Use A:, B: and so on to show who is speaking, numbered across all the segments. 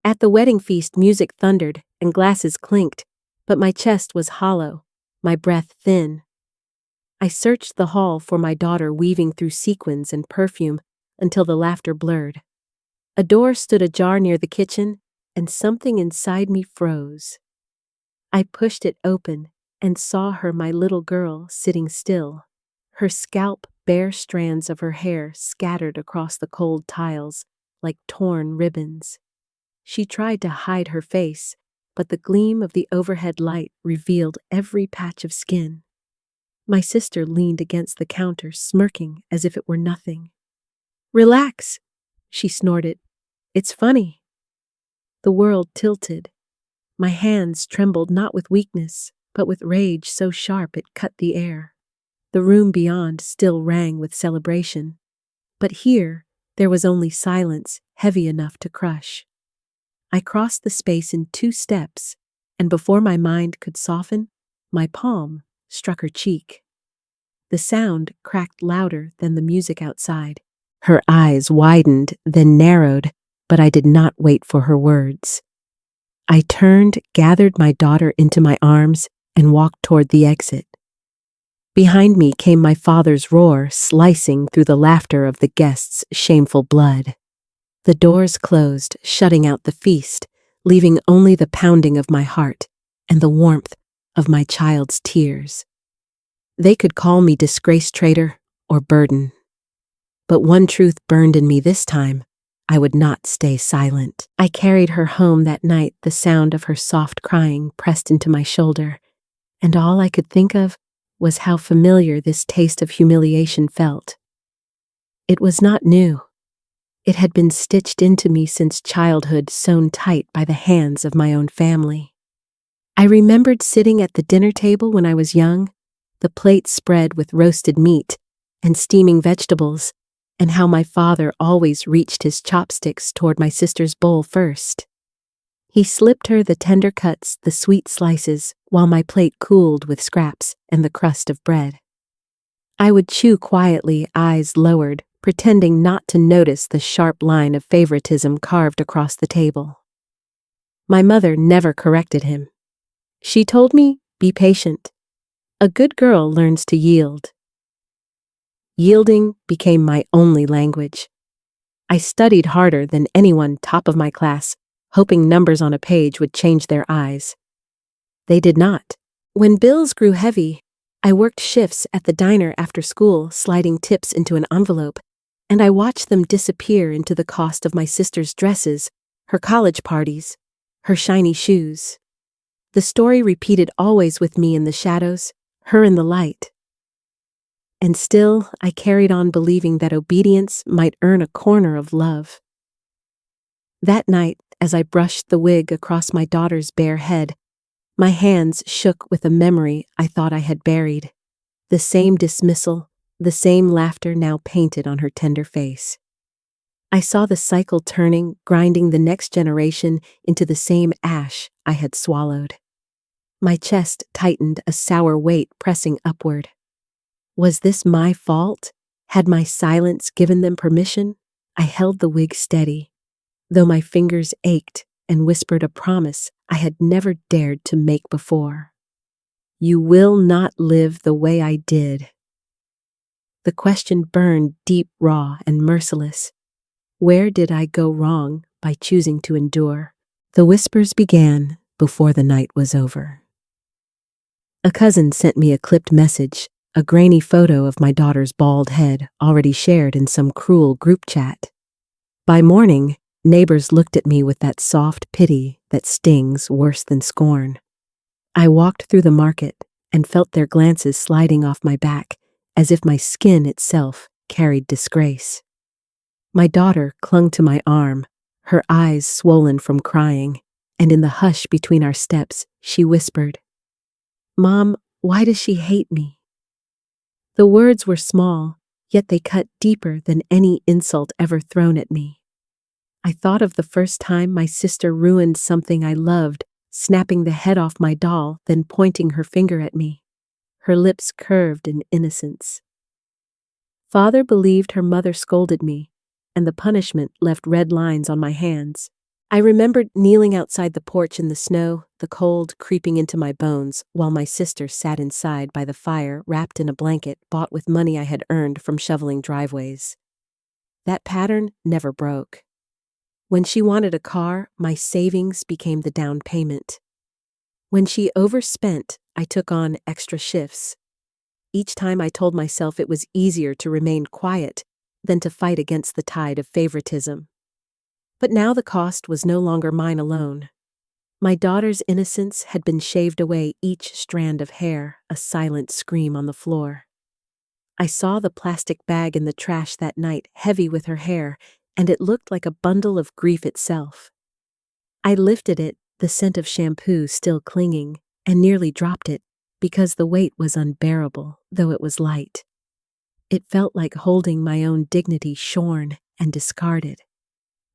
A: At the wedding feast, music thundered and glasses clinked, but my chest was hollow, my breath thin. I searched the hall for my daughter, weaving through sequins and perfume until the laughter blurred. A door stood ajar near the kitchen, and something inside me froze. I pushed it open and saw her, my little girl, sitting still. Her scalp, bare strands of her hair scattered across the cold tiles like torn ribbons. She tried to hide her face, but the gleam of the overhead light revealed every patch of skin. My sister leaned against the counter, smirking as if it were nothing. "Relax," she snorted. "It's funny." The world tilted. My hands trembled not with weakness, but with rage so sharp it cut the air. The room beyond still rang with celebration, but here there was only silence heavy enough to crush. I crossed the space in 2 steps, and before my mind could soften, my palm struck her cheek. The sound cracked louder than the music outside. Her eyes widened, then narrowed, but I did not wait for her words. I turned, gathered my daughter into my arms, and walked toward the exit. Behind me came my father's roar, slicing through the laughter of the guests' shameful blood. The doors closed, shutting out the feast, leaving only the pounding of my heart and the warmth of my child's tears. They could call me disgrace traitor or burden. But one truth burned in me this time. I would not stay silent. I carried her home that night, the sound of her soft crying pressed into my shoulder, and all I could think of was how familiar this taste of humiliation felt. It was not new. It had been stitched into me since childhood, sewn tight by the hands of my own family. I remembered sitting at the dinner table when I was young, the plate spread with roasted meat and steaming vegetables, and how my father always reached his chopsticks toward my sister's bowl first. He slipped her the tender cuts, the sweet slices, while my plate cooled with scraps and the crust of bread. I would chew quietly, eyes lowered, pretending not to notice the sharp line of favoritism carved across the table. My mother never corrected him. She told me, "Be patient. A good girl learns to yield." Yielding became my only language. I studied harder than anyone top of my class, hoping numbers on a page would change their eyes. They did not. When bills grew heavy, I worked shifts at the diner after school, sliding tips into an envelope, and I watched them disappear into the cost of my sister's dresses, her college parties, her shiny shoes. The story repeated always with me in the shadows, her in the light. And still, I carried on believing that obedience might earn a corner of love. That night, as I brushed the wig across my daughter's bare head, my hands shook with a memory I thought I had buried. The same dismissal, the same laughter now painted on her tender face. I saw the cycle turning, grinding the next generation into the same ash I had swallowed. My chest tightened, a sour weight pressing upward. Was this my fault? Had my silence given them permission? I held the wig steady, though my fingers ached, and whispered a promise I had never dared to make before. "You will not live the way I did." The question burned deep, raw, and merciless. Where did I go wrong by choosing to endure? The whispers began before the night was over. A cousin sent me a clipped message, a grainy photo of my daughter's bald head already shared in some cruel group chat. By morning, neighbors looked at me with that soft pity that stings worse than scorn. I walked through the market and felt their glances sliding off my back, as if my skin itself carried disgrace. My daughter clung to my arm, her eyes swollen from crying, and in the hush between our steps, she whispered, "Mom, why does she hate me?" The words were small, yet they cut deeper than any insult ever thrown at me. I thought of the first time my sister ruined something I loved, snapping the head off my doll, then pointing her finger at me. Her lips curved in innocence. Father believed her mother scolded me, and the punishment left red lines on my hands. I remembered kneeling outside the porch in the snow, the cold creeping into my bones, while my sister sat inside by the fire wrapped in a blanket bought with money I had earned from shoveling driveways. That pattern never broke. When she wanted a car, my savings became the down payment. When she overspent, I took on extra shifts. Each time I told myself it was easier to remain quiet than to fight against the tide of favoritism. But now the cost was no longer mine alone. My daughter's innocence had been shaved away, each strand of hair a silent scream on the floor. I saw the plastic bag in the trash that night, heavy with her hair, and it looked like a bundle of grief itself. I lifted it, the scent of shampoo still clinging, and nearly dropped it, because the weight was unbearable, though it was light. It felt like holding my own dignity shorn and discarded.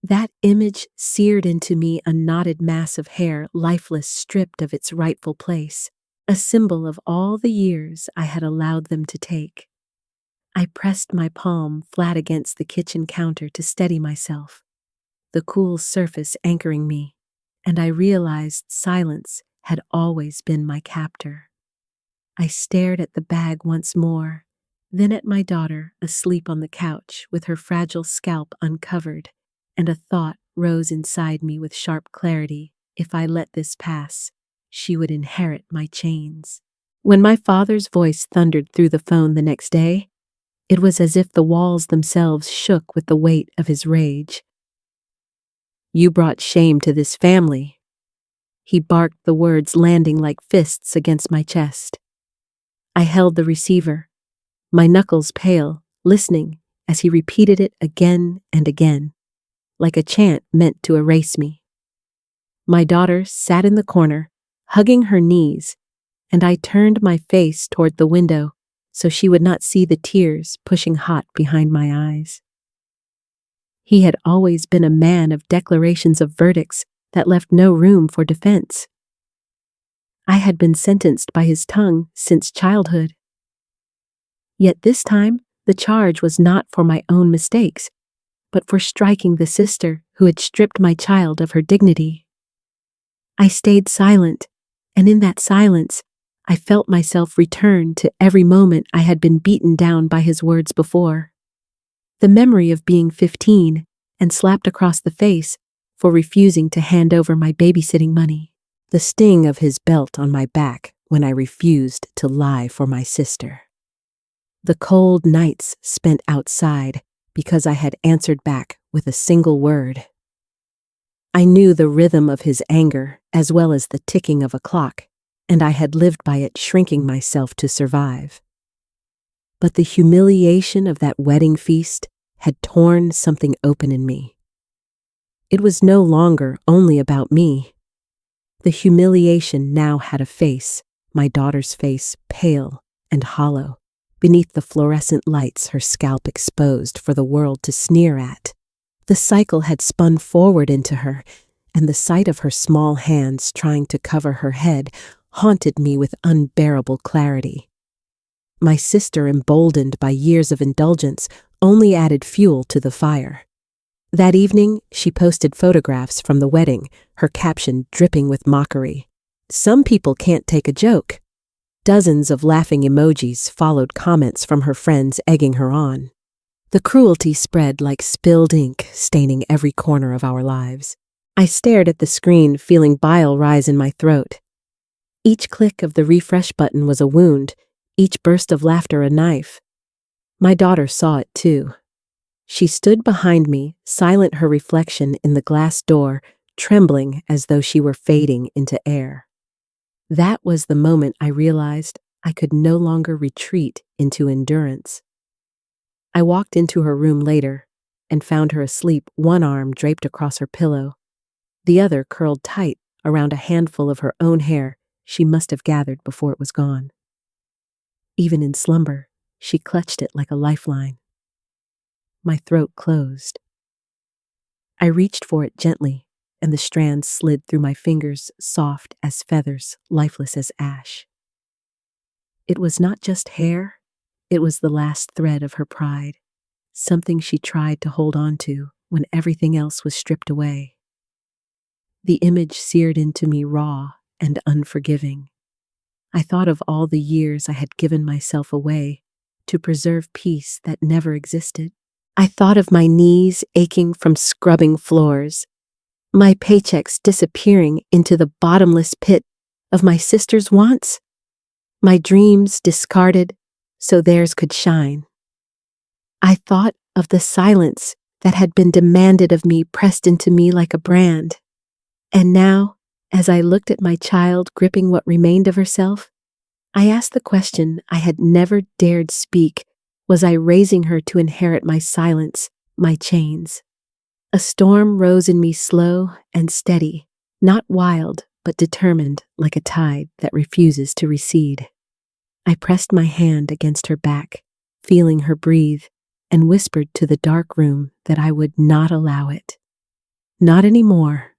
A: That image seared into me a knotted mass of hair, lifeless, stripped of its rightful place, a symbol of all the years I had allowed them to take. I pressed my palm flat against the kitchen counter to steady myself, the cool surface anchoring me, and I realized silence had always been my captor. I stared at the bag once more, then at my daughter asleep on the couch with her fragile scalp uncovered, and a thought rose inside me with sharp clarity. If I let this pass, she would inherit my chains. When my father's voice thundered through the phone the next day, it was as if the walls themselves shook with the weight of his rage. "You brought shame to this family." He barked, the words landing like fists against my chest. I held the receiver, my knuckles pale, listening as he repeated it again and again, like a chant meant to erase me. My daughter sat in the corner, hugging her knees, and I turned my face toward the window so she would not see the tears pushing hot behind my eyes. He had always been a man of declarations of verdicts that left no room for defense. I had been sentenced by his tongue since childhood. Yet this time, the charge was not for my own mistakes, but for striking the sister who had stripped my child of her dignity. I stayed silent, and in that silence, I felt myself return to every moment I had been beaten down by his words before. The memory of being 15 and slapped across the face for refusing to hand over my babysitting money. The sting of his belt on my back when I refused to lie for my sister. The cold nights spent outside because I had answered back with a single word. I knew the rhythm of his anger as well as the ticking of a clock, and I had lived by it, shrinking myself to survive. But the humiliation of that wedding feast had torn something open in me. It was no longer only about me. The humiliation now had a face, my daughter's face, pale and hollow, beneath the fluorescent lights her scalp exposed for the world to sneer at. The cycle had spun forward into her, and the sight of her small hands trying to cover her head haunted me with unbearable clarity. My sister, emboldened by years of indulgence, only added fuel to the fire. That evening, she posted photographs from the wedding, her caption dripping with mockery. "Some people can't take a joke." Dozens of laughing emojis followed comments from her friends egging her on. The cruelty spread like spilled ink, staining every corner of our lives. I stared at the screen, feeling bile rise in my throat. Each click of the refresh button was a wound, each burst of laughter a knife. My daughter saw it too. She stood behind me, silent, her reflection in the glass door, trembling as though she were fading into air. That was the moment I realized I could no longer retreat into endurance. I walked into her room later and found her asleep, one arm draped across her pillow, the other curled tight around a handful of her own hair she must have gathered before it was gone. Even in slumber, she clutched it like a lifeline. My throat closed. I reached for it gently, and the strands slid through my fingers, soft as feathers, lifeless as ash. It was not just hair, it was the last thread of her pride, something she tried to hold on to when everything else was stripped away. The image seared into me raw and unforgiving. I thought of all the years I had given myself away to preserve peace that never existed. I thought of my knees aching from scrubbing floors, my paychecks disappearing into the bottomless pit of my sister's wants, my dreams discarded so theirs could shine. I thought of the silence that had been demanded of me pressed into me like a brand. And now, as I looked at my child gripping what remained of herself, I asked the question I had never dared speak. Was I raising her to inherit my silence, my chains? A storm rose in me slow and steady, not wild, but determined like a tide that refuses to recede. I pressed my hand against her back, feeling her breathe, and whispered to the dark room that I would not allow it. Not anymore.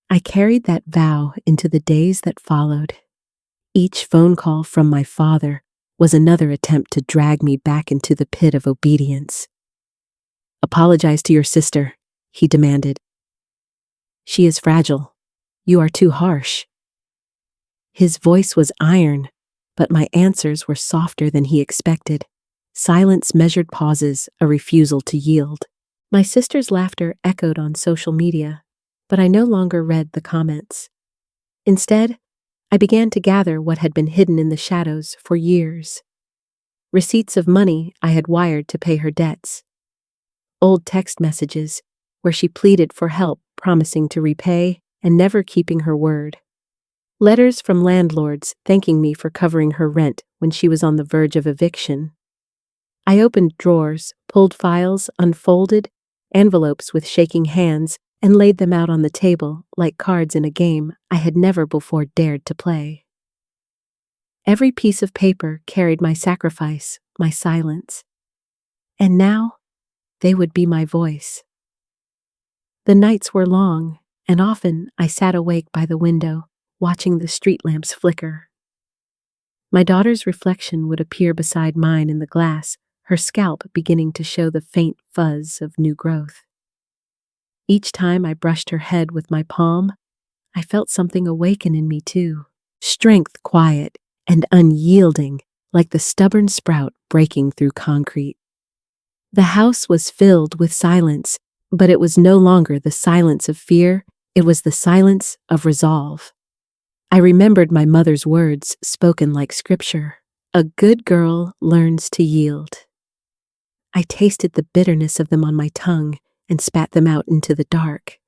A: I carried that vow into the days that followed. Each phone call from my father was another attempt to drag me back into the pit of obedience. "Apologize to your sister," he demanded. "She is fragile. You are too harsh." His voice was iron, but my answers were softer than he expected. Silence, measured pauses, a refusal to yield. My sister's laughter echoed on social media, but I no longer read the comments. Instead, I began to gather what had been hidden in the shadows for years. Receipts of money I had wired to pay her debts. Old text messages where she pleaded for help, promising to repay and never keeping her word. Letters from landlords thanking me for covering her rent when she was on the verge of eviction. I opened drawers, pulled files, unfolded envelopes with shaking hands, and laid them out on the table like cards in a game I had never before dared to play. Every piece of paper carried my sacrifice, my silence. And now, they would be my voice. The nights were long, and often I sat awake by the window, watching the street lamps flicker. My daughter's reflection would appear beside mine in the glass, her scalp beginning to show the faint fuzz of new growth. Each time I brushed her head with my palm, I felt something awaken in me too. Strength quiet and unyielding, like the stubborn sprout breaking through concrete. The house was filled with silence, but it was no longer the silence of fear, it was the silence of resolve. I remembered my mother's words spoken like scripture. A good girl learns to yield. I tasted the bitterness of them on my tongue and spat them out into the dark.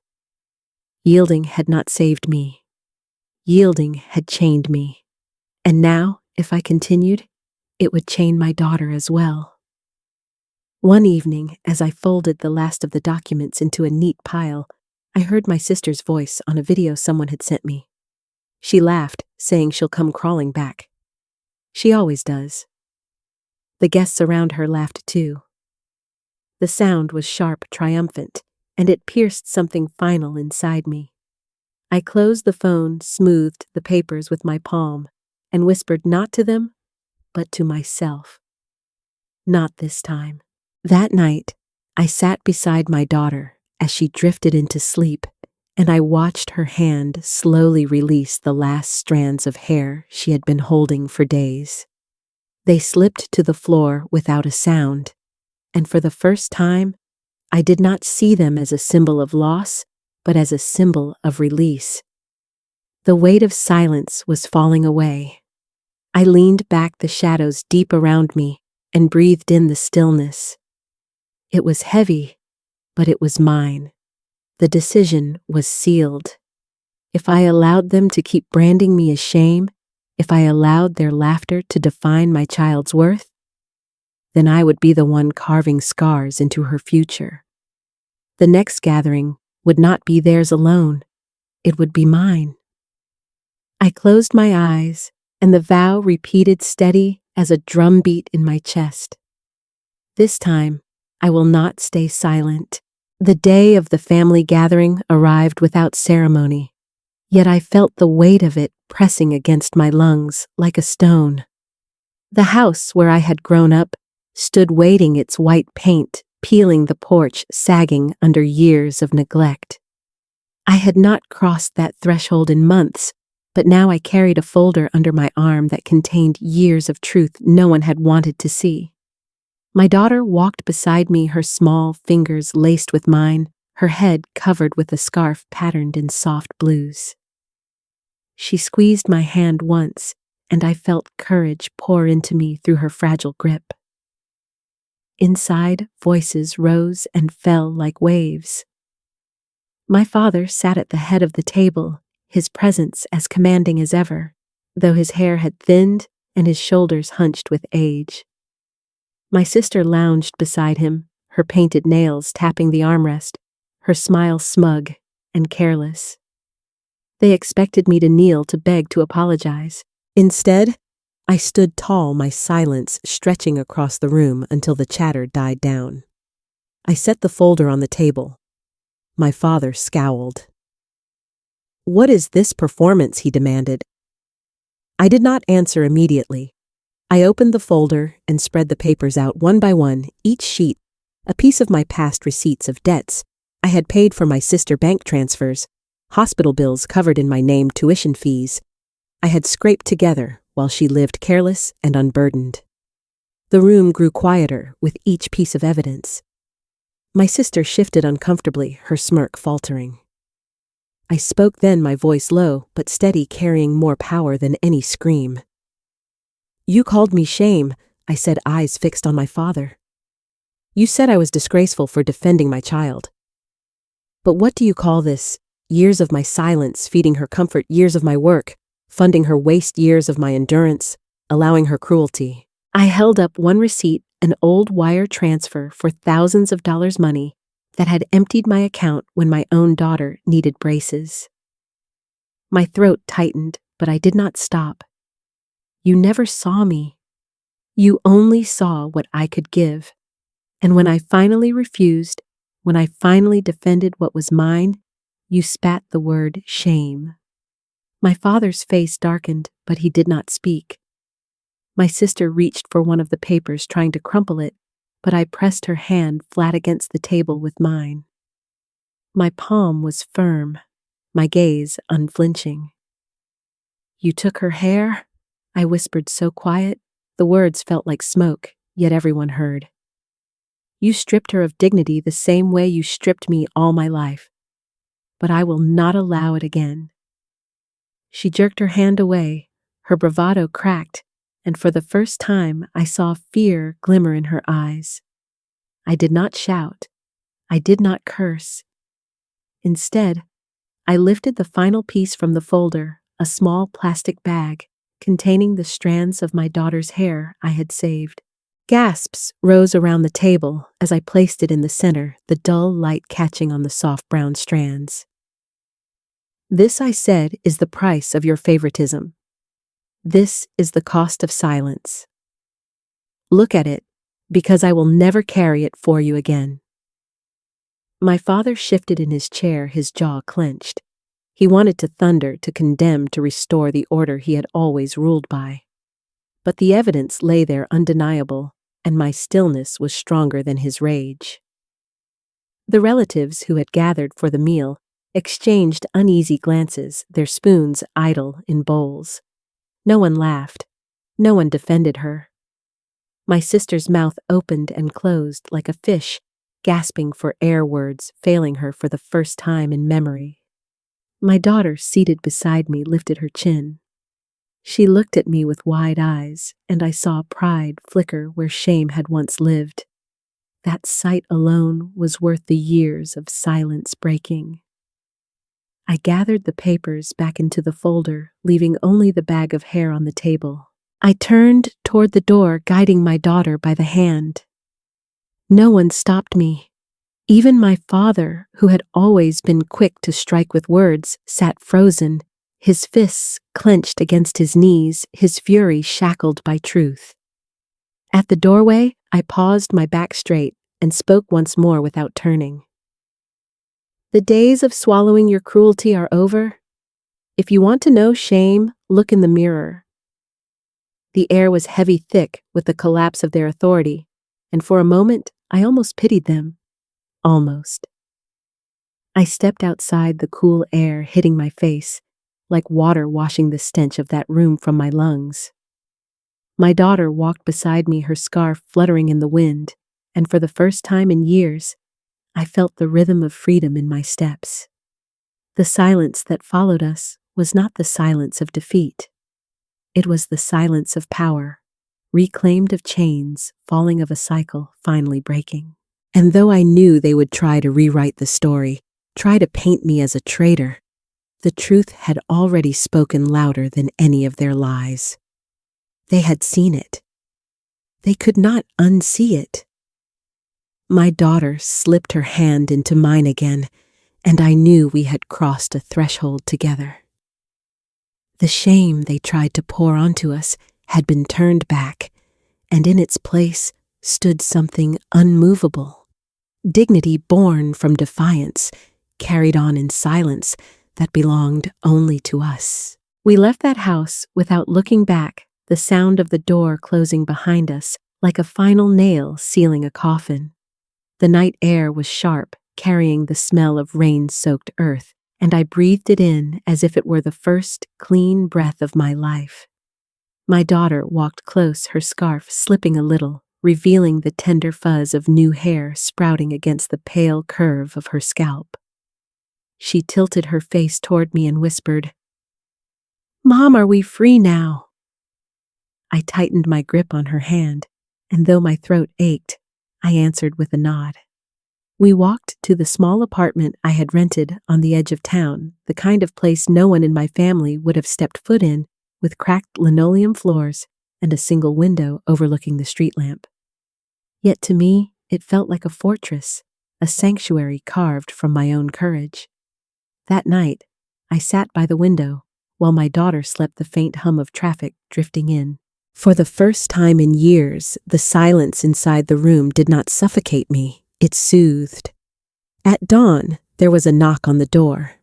A: Yielding had not saved me. Yielding had chained me. And now, if I continued, it would chain my daughter as well. One evening, as I folded the last of the documents into a neat pile, I heard my sister's voice on a video someone had sent me. She laughed, saying she'll come crawling back. She always does. The guests around her laughed too. The sound was sharp, triumphant, and it pierced something final inside me. I closed the phone, smoothed the papers with my palm, and whispered not to them, but to myself. Not this time. That night, I sat beside my daughter as she drifted into sleep, and I watched her hand slowly release the last strands of hair she had been holding for days. They slipped to the floor without a sound, and for the first time, I did not see them as a symbol of loss, but as a symbol of release. The weight of silence was falling away. I leaned back the shadows deep around me and breathed in the stillness. It was heavy, but it was mine. The decision was sealed. If I allowed them to keep branding me as shame, if I allowed their laughter to define my child's worth, then I would be the one carving scars into her future. The next gathering would not be theirs alone. It would be mine. I closed my eyes, and the vow repeated steady as a drumbeat in my chest. This time, I will not stay silent. The day of the family gathering arrived without ceremony, yet I felt the weight of it pressing against my lungs like a stone. The house where I had grown up stood waiting, its white paint peeling the porch, sagging under years of neglect. I had not crossed that threshold in months, but now I carried a folder under my arm that contained years of truth no one had wanted to see. My daughter walked beside me, her small fingers laced with mine, her head covered with a scarf patterned in soft blues. She squeezed my hand once, and I felt courage pour into me through her fragile grip. Inside, voices rose and fell like waves. My father sat at the head of the table, his presence as commanding as ever, though his hair had thinned and his shoulders hunched with age. My sister lounged beside him, her painted nails tapping the armrest, her smile smug and careless. They expected me to kneel to beg to apologize. Instead, I stood tall, my silence stretching across the room until the chatter died down. I set the folder on the table. My father scowled. "What is this performance?" he demanded. I did not answer immediately. I opened the folder and spread the papers out one by one, each sheet a piece of my past receipts of debts I had paid for my sister, bank transfers, hospital bills covered in my name, tuition fees I had scraped together while she lived careless and unburdened. The room grew quieter with each piece of evidence. My sister shifted uncomfortably, her smirk faltering. I spoke then, my voice low but steady, carrying more power than any scream. "You called me shame," I said, eyes fixed on my father. "You said I was disgraceful for defending my child. But what do you call this? Years of my silence, feeding her comfort, years of my work, funding her waste, years of my endurance, allowing her cruelty." I held up one receipt, an old wire transfer for thousands of dollars money that had emptied my account when my own daughter needed braces. My throat tightened, but I did not stop. "You never saw me. You only saw what I could give. And when I finally refused, when I finally defended what was mine, you spat the word shame." My father's face darkened, but he did not speak. My sister reached for one of the papers, trying to crumple it, but I pressed her hand flat against the table with mine. My palm was firm, my gaze unflinching. "You took her hair?" I whispered so quiet, the words felt like smoke, yet everyone heard. "You stripped her of dignity the same way you stripped me all my life. But I will not allow it again." She jerked her hand away, her bravado cracked, and for the first time I saw fear glimmer in her eyes. I did not shout. I did not curse. Instead, I lifted the final piece from the folder, a small plastic bag containing the strands of my daughter's hair I had saved. Gasps rose around the table as I placed it in the center, the dull light catching on the soft brown strands. "This," I said, "is the price of your favoritism. This is the cost of silence. Look at it, because I will never carry it for you again." My father shifted in his chair, his jaw clenched. He wanted to thunder, to condemn, to restore the order he had always ruled by. But the evidence lay there undeniable, and my stillness was stronger than his rage. The relatives who had gathered for the meal exchanged uneasy glances, their spoons idle in bowls. No one laughed. No one defended her. My sister's mouth opened and closed like a fish, gasping for air, words failing her for the first time in memory. My daughter, seated beside me, lifted her chin. She looked at me with wide eyes, and I saw pride flicker where shame had once lived. That sight alone was worth the years of silence breaking. I gathered the papers back into the folder, leaving only the bag of hair on the table. I turned toward the door, guiding my daughter by the hand. No one stopped me. Even my father, who had always been quick to strike with words, sat frozen, his fists clenched against his knees, his fury shackled by truth. At the doorway, I paused, my back straight, and spoke once more without turning. "The days of swallowing your cruelty are over. If you want to know shame, look in the mirror." The air was heavy, thick with the collapse of their authority, and for a moment I almost pitied them. Almost. I stepped outside, the cool air hitting my face, like water washing the stench of that room from my lungs. My daughter walked beside me, her scarf fluttering in the wind, and for the first time in years, I felt the rhythm of freedom in my steps. The silence that followed us was not the silence of defeat. It was the silence of power, reclaimed of chains, falling of a cycle, finally breaking. And though I knew they would try to rewrite the story, try to paint me as a traitor, the truth had already spoken louder than any of their lies. They had seen it. They could not unsee it. My daughter slipped her hand into mine again, and I knew we had crossed a threshold together. The shame they tried to pour onto us had been turned back, and in its place stood something unmovable. Dignity born from defiance, carried on in silence that belonged only to us. We left that house without looking back, the sound of the door closing behind us like a final nail sealing a coffin. The night air was sharp, carrying the smell of rain-soaked earth, and I breathed it in as if it were the first clean breath of my life. My daughter walked close, her scarf slipping a little, revealing the tender fuzz of new hair sprouting against the pale curve of her scalp. She tilted her face toward me and whispered, "Mom, are we free now?" I tightened my grip on her hand, and though my throat ached, I answered with a nod. We walked to the small apartment I had rented on the edge of town, the kind of place no one in my family would have stepped foot in, with cracked linoleum floors and a single window overlooking the street lamp. Yet to me, it felt like a fortress, a sanctuary carved from my own courage. That night, I sat by the window while my daughter slept, the faint hum of traffic drifting in. For the first time in years, the silence inside the room did not suffocate me. It soothed. At dawn, there was a knock on the door.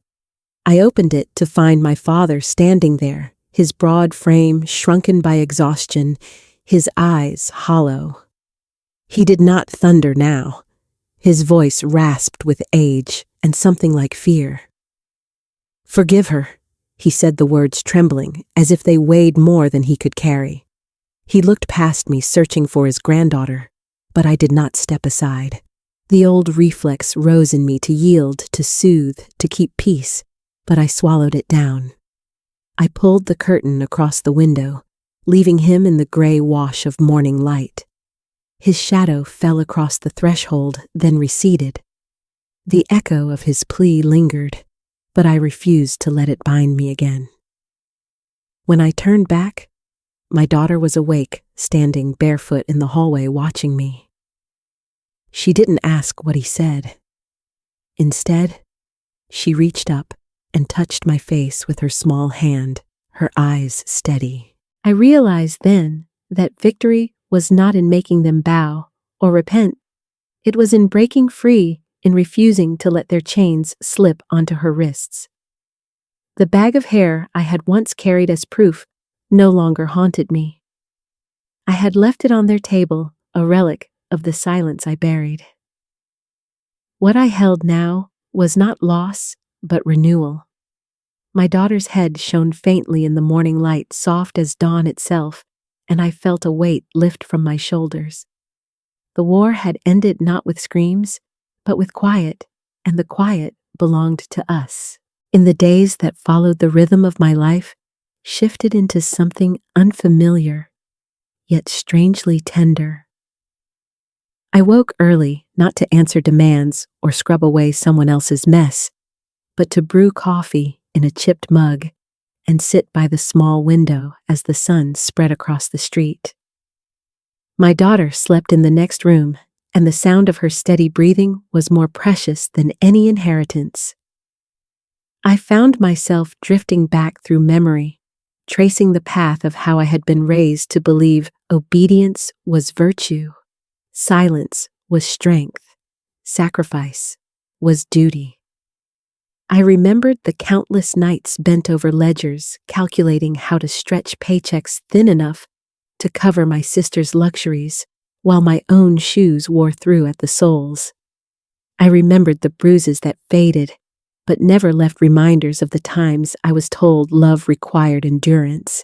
A: I opened it to find my father standing there, his broad frame shrunken by exhaustion, his eyes hollow. He did not thunder now. His voice rasped with age and something like fear. "Forgive her," he said, the words trembling, as if they weighed more than he could carry. He looked past me, searching for his granddaughter, but I did not step aside. The old reflex rose in me to yield, to soothe, to keep peace, but I swallowed it down. I pulled the curtain across the window, leaving him in the gray wash of morning light. His shadow fell across the threshold, then receded. The echo of his plea lingered, but I refused to let it bind me again. When I turned back, my daughter was awake, standing barefoot in the hallway watching me. She didn't ask what he said. Instead, she reached up and touched my face with her small hand, her eyes steady. I realized then that victory was not in making them bow or repent. It was in breaking free, in refusing to let their chains slip onto her wrists. The bag of hair I had once carried as proof no longer haunted me. I had left it on their table, a relic of the silence I buried. What I held now was not loss, but renewal. My daughter's head shone faintly in the morning light, soft as dawn itself, and I felt a weight lift from my shoulders. The war had ended not with screams, but with quiet, and the quiet belonged to us. In the days that followed, the rhythm of my life shifted into something unfamiliar, yet strangely tender. I woke early, not to answer demands or scrub away someone else's mess, but to brew coffee in a chipped mug and sit by the small window as the sun spread across the street. My daughter slept in the next room, and the sound of her steady breathing was more precious than any inheritance. I found myself drifting back through memory, tracing the path of how I had been raised to believe obedience was virtue. Silence was strength. Sacrifice was duty. I remembered the countless nights bent over ledgers, calculating how to stretch paychecks thin enough to cover my sister's luxuries, while my own shoes wore through at the soles. I remembered the bruises that faded, but never left reminders of the times I was told love required endurance.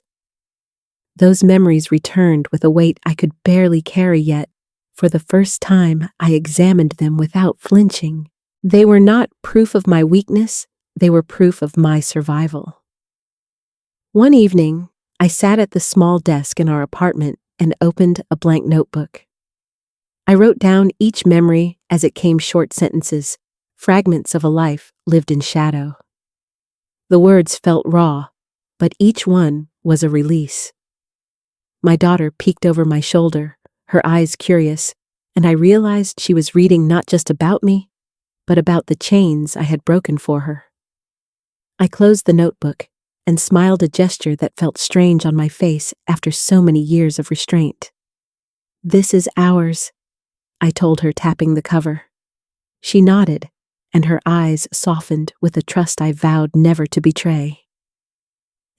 A: Those memories returned with a weight I could barely carry yet. For the first time, I examined them without flinching. They were not proof of my weakness, they were proof of my survival. One evening, I sat at the small desk in our apartment and opened a blank notebook. I wrote down each memory as it came, short sentences, fragments of a life lived in shadow. The words felt raw, but each one was a release. My daughter peeked over my shoulder, her eyes curious, and I realized she was reading not just about me, but about the chains I had broken for her. I closed the notebook and smiled, a gesture that felt strange on my face after so many years of restraint. "This is ours," I told her, tapping the cover. She nodded, and her eyes softened with a trust I vowed never to betray.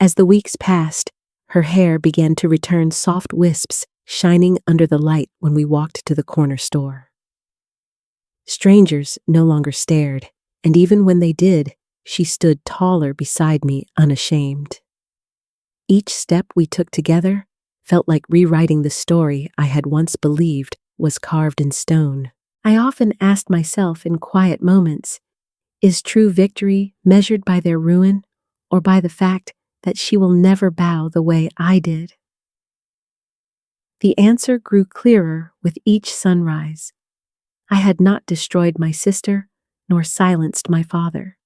A: As the weeks passed, her hair began to return, soft wisps shining under the light when we walked to the corner store. Strangers no longer stared, and even when they did, she stood taller beside me, unashamed. Each step we took together felt like rewriting the story I had once believed was carved in stone. I often asked myself in quiet moments, is true victory measured by their ruin or by the fact that she will never bow the way I did? The answer grew clearer with each sunrise. I had not destroyed my sister nor silenced my father.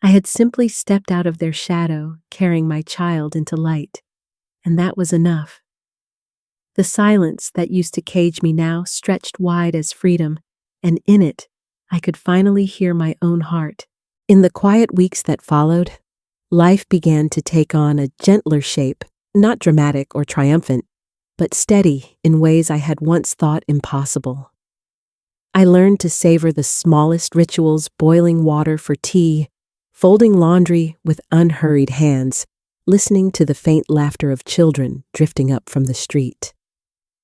A: I had simply stepped out of their shadow, carrying my child into light, and that was enough. The silence that used to cage me now stretched wide as freedom, and in it, I could finally hear my own heart. In the quiet weeks that followed, life began to take on a gentler shape, not dramatic or triumphant, but steady in ways I had once thought impossible. I learned to savor the smallest rituals, boiling water for tea, folding laundry with unhurried hands, listening to the faint laughter of children drifting up from the street.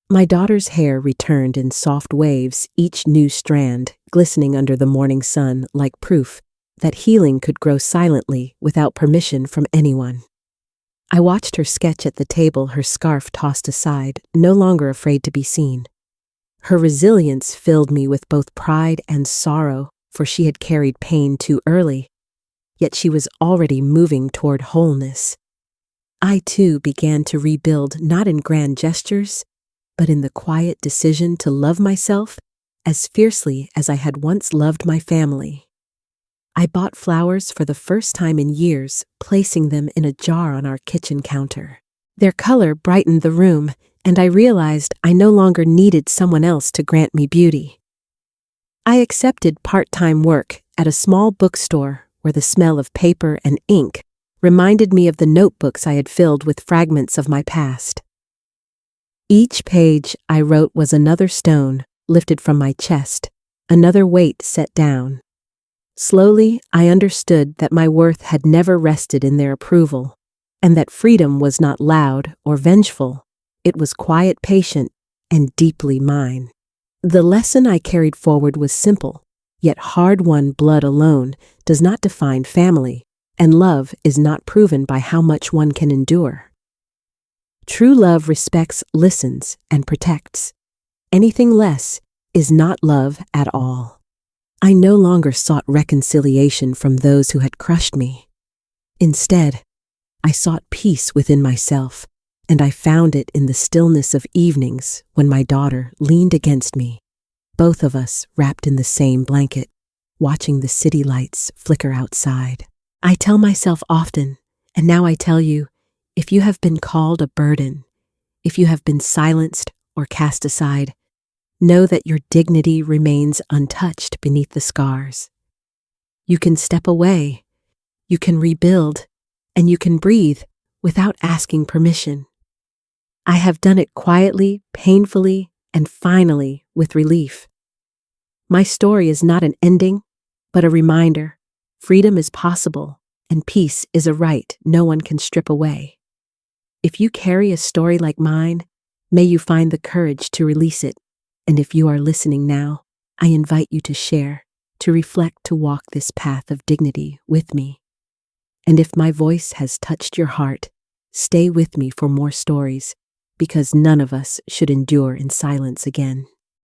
A: My daughter's hair returned in soft waves, each new strand glistening under the morning sun like proof that healing could grow silently without permission from anyone. I watched her sketch at the table, her scarf tossed aside, no longer afraid to be seen. Her resilience filled me with both pride and sorrow, for she had carried pain too early, yet she was already moving toward wholeness. I too began to rebuild, not in grand gestures, but in the quiet decision to love myself as fiercely as I had once loved my family. I bought flowers for the first time in years, placing them in a jar on our kitchen counter. Their color brightened the room, and I realized I no longer needed someone else to grant me beauty. I accepted part-time work at a small bookstore where the smell of paper and ink reminded me of the notebooks I had filled with fragments of my past. Each page I wrote was another stone lifted from my chest, another weight set down. Slowly, I understood that my worth had never rested in their approval, and that freedom was not loud or vengeful. It was quiet, patient, and deeply mine. The lesson I carried forward was simple, yet hard-won. Blood alone does not define family, and love is not proven by how much one can endure. True love respects, listens, and protects. Anything less is not love at all. I no longer sought reconciliation from those who had crushed me. Instead, I sought peace within myself, and I found it in the stillness of evenings when my daughter leaned against me, both of us wrapped in the same blanket, watching the city lights flicker outside. I tell myself often, and now I tell you, if you have been called a burden, if you have been silenced or cast aside, know that your dignity remains untouched beneath the scars. You can step away, you can rebuild, and you can breathe without asking permission. I have done it quietly, painfully, and finally with relief. My story is not an ending, but a reminder. Freedom is possible, and peace is a right no one can strip away. If you carry a story like mine, may you find the courage to release it. And if you are listening now, I invite you to share. to reflect, to walk this path of dignity with me. And if my voice has touched your heart, stay with me for more stories, because none of us should endure in silence again.